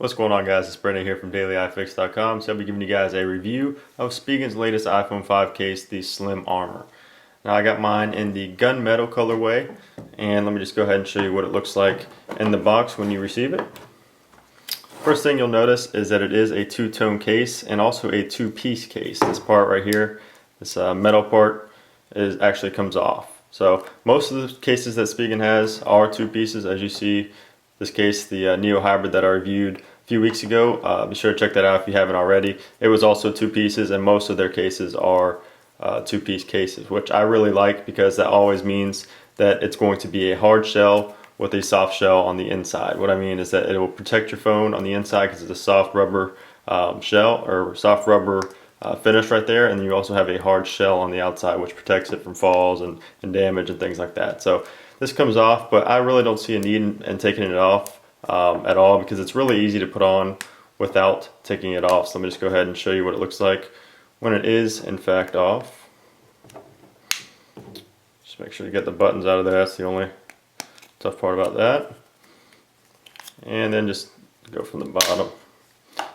What's going on, guys? It's Brendan here from DailyIFix.com. So I'll be giving you guys a review of Spigen's latest iPhone 5 case, the Slim Armor. Now I got mine in the gunmetal colorway, and let me just go ahead and show you what it looks like in the box when you receive it. First thing you'll notice is that it is a two-tone case and also a two-piece case. This part right here, this metal part, actually comes off. So most of the cases that Spigen has are two pieces, as you see. This case, the Neo Hybrid that I reviewed a few weeks ago, be sure to check that out if you haven't already. It was also two pieces, and most of their cases are two-piece cases, which I really like because that always means that it's going to be a hard shell with a soft shell on the inside. What I mean is that it will protect your phone on the inside because it's a soft rubber shell or soft rubber finish right there, and you also have a hard shell on the outside which protects it from falls and damage and things like that. So this comes off, but I really don't see a need in taking it off at all because it's really easy to put on without taking it off. So let me just go ahead and show you what it looks like when it is in fact off. Just make sure you get the buttons out of there. That's the only tough part about that. And then just go from the bottom.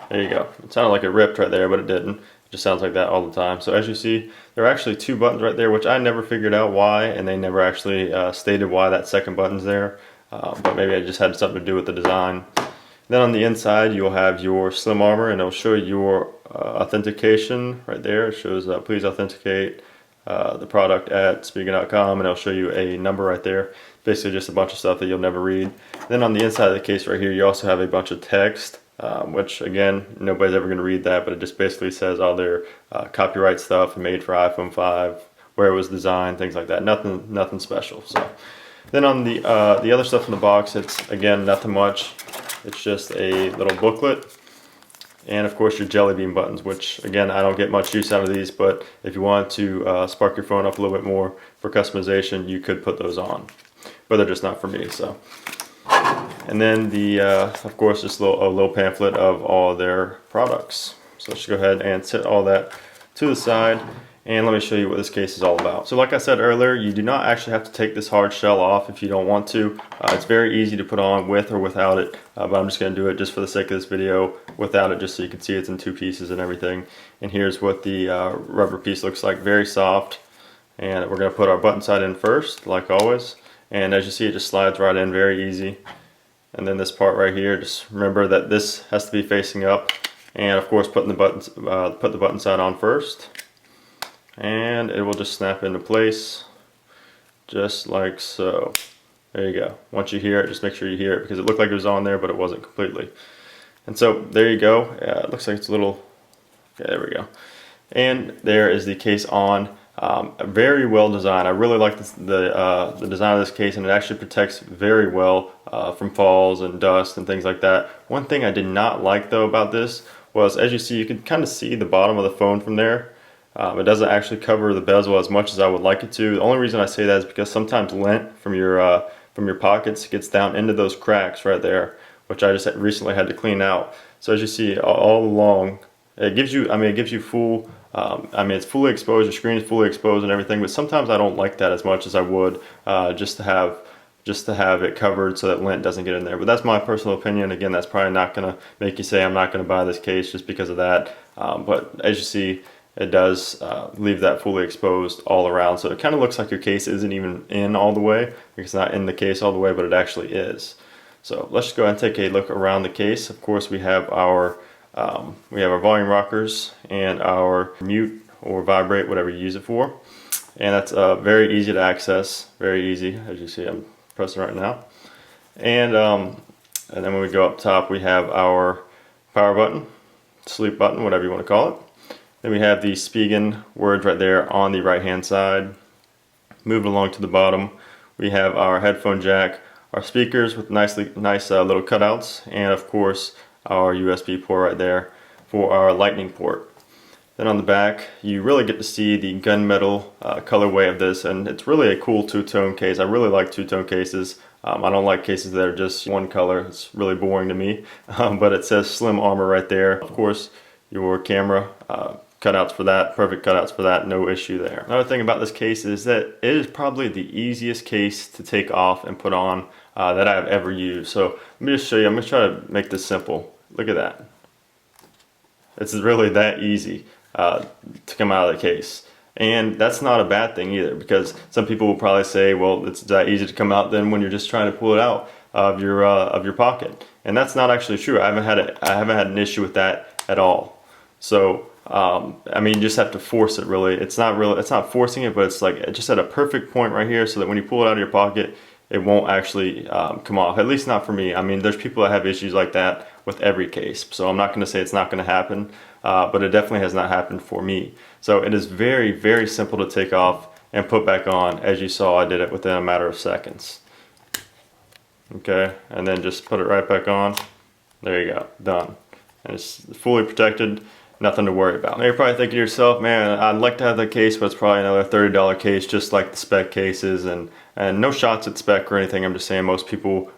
There you go. It sounded like it ripped right there, but it didn't. It just sounds like that all the time. So as you see, there are actually two buttons right there, which I never figured out why, and they never actually stated why that second button's there. But maybe it just had something to do with the design. Then on the inside, you'll have your Slim Armor, and it'll show your authentication right there. It shows please authenticate the product at Spigen.com, and it'll show you a number right there. Basically just a bunch of stuff that you'll never read. Then on the inside of the case right here, you also have a bunch of text, which again, nobody's ever going to read that, but it just basically says all their copyright stuff made for iPhone 5, where it was designed, things like that. Nothing special. So then on the other stuff in the box, it's again nothing much. It's just a little booklet, and of course your Jelly Bean buttons, which again I don't get much use out of these, but if you want to spark your phone up a little bit more for customization, you could put those on, but they're just not for me. So, and then the of course just a little pamphlet of all their products. So let's go ahead and set all that to the side, and let me show you what this case is all about. So like I said earlier, you do not actually have to take this hard shell off if you don't want to. It's very easy to put on with or without it, but I'm just going to do it just for the sake of this video without it, just so you can see it's in two pieces and everything. And here's what the rubber piece looks like, very soft. And we're going to put our button side in first, like always. And as you see, it just slides right in, very easy. And then this part right here, just remember that this has to be facing up. And of course, put the button side on first. And it will just snap into place just like so. There you go. Once you hear it, just make sure you hear it, because it looked like it was on there, but it wasn't completely. And so there you go. It looks like it's a little, okay, there we go. And there is the case on. Very well designed. I really like the design of this case, and it actually protects very well from falls and dust and things like that. One thing I did not like though about this was, as you see, you can kind of see the bottom of the phone from there. It doesn't actually cover the bezel as much as I would like it to. The only reason I say that is because sometimes lint from your pockets gets down into those cracks right there, which I just recently had to clean out. So as you see all along, it gives you, it gives you full, it's fully exposed, your screen is fully exposed and everything, but sometimes I don't like that as much as I would just to have it covered so that lint doesn't get in there. But that's my personal opinion. Again, that's probably not going to make you say I'm not going to buy this case just because of that. But as you see, it does leave that fully exposed all around. So it kind of looks like your case isn't even in all the way. It's not in the case all the way, but it actually is. So let's just go ahead and take a look around the case. Of course, we have our volume rockers and our mute or vibrate, whatever you use it for. And that's very easy to access, very easy. As you see, I'm pressing right now. And then when we go up top, we have our power button, sleep button, whatever you want to call it. Then we have the Spigen words right there on the right hand side. Moving along to the bottom, we have our headphone jack, our speakers with nice little cutouts, and of course our USB port right there for our lightning port. Then on the back, you really get to see the gunmetal colorway of this, and it's really a cool two-tone case. I really like two-tone cases. I don't like cases that are just one color. It's really boring to me. But it says Slim Armor right there. Of course, your camera cutouts for that, perfect cutouts for that, no issue there. Another thing about this case is that it is probably the easiest case to take off and put on that I've ever used. So let me just show you. I'm going to try to make this simple. Look at that. It's really that easy to come out of the case. And that's not a bad thing either, because some people will probably say, well, it's that easy to come out then when you're just trying to pull it out of your pocket. And that's not actually true. I haven't had an issue with that at all. So I mean, you just have to force it really. It's not forcing it, but it's like just at a perfect point right here so that when you pull it out of your pocket, it won't actually come off. At least not for me. I mean, there's people that have issues like that with every case. So I'm not going to say it's not going to happen, but it definitely has not happened for me. So it is very, very simple to take off and put back on. As you saw, I did it within a matter of seconds. Okay, and then just put it right back on. There you go, done. And it's fully protected. Nothing to worry about. Now you're probably thinking to yourself, man, I'd like to have the case, but it's probably another $30 case, just like the spec cases, and no shots at spec or anything. I'm just saying most people,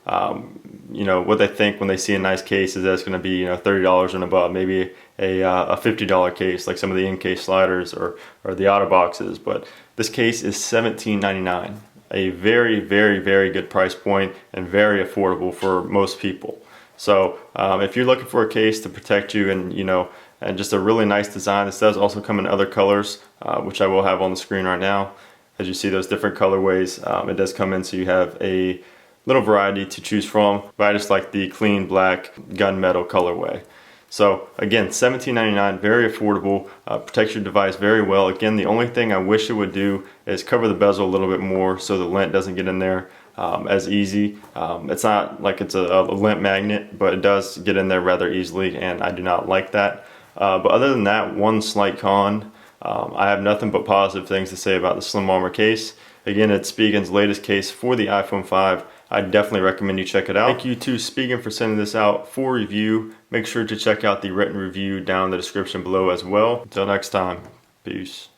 you know, what they think when they see a nice case is that it's going to be, you know, $30 and above, maybe a $50 case like some of the in-case sliders or the auto boxes. But this case is $17.99, a very, very, very good price point and very affordable for most people. So if you're looking for a case to protect you and, you know, and just a really nice design. This does also come in other colors, which I will have on the screen right now. As you see those different colorways, it does come in so you have a little variety to choose from, but I just like the clean black gunmetal colorway. So again, $17.99, very affordable, protects your device very well. Again, the only thing I wish it would do is cover the bezel a little bit more so the lint doesn't get in there as easy. It's not like it's a lint magnet, but it does get in there rather easily, and I do not like that. But other than that, one slight con, I have nothing but positive things to say about the Slim Armor case. Again, it's Spigen's latest case for the iPhone 5. I definitely recommend you check it out. Thank you to Spigen for sending this out for review. Make sure to check out the written review down in the description below as well. Until next time, peace.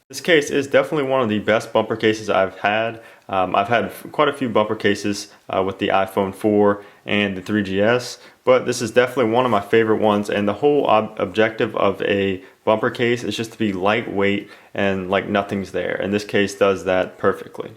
This case is definitely one of the best bumper cases I've had. I've had quite a few bumper cases with the iPhone 4 and the 3GS, but this is definitely one of my favorite ones, and the whole objective of a bumper case is just to be lightweight and like nothing's there, and this case does that perfectly.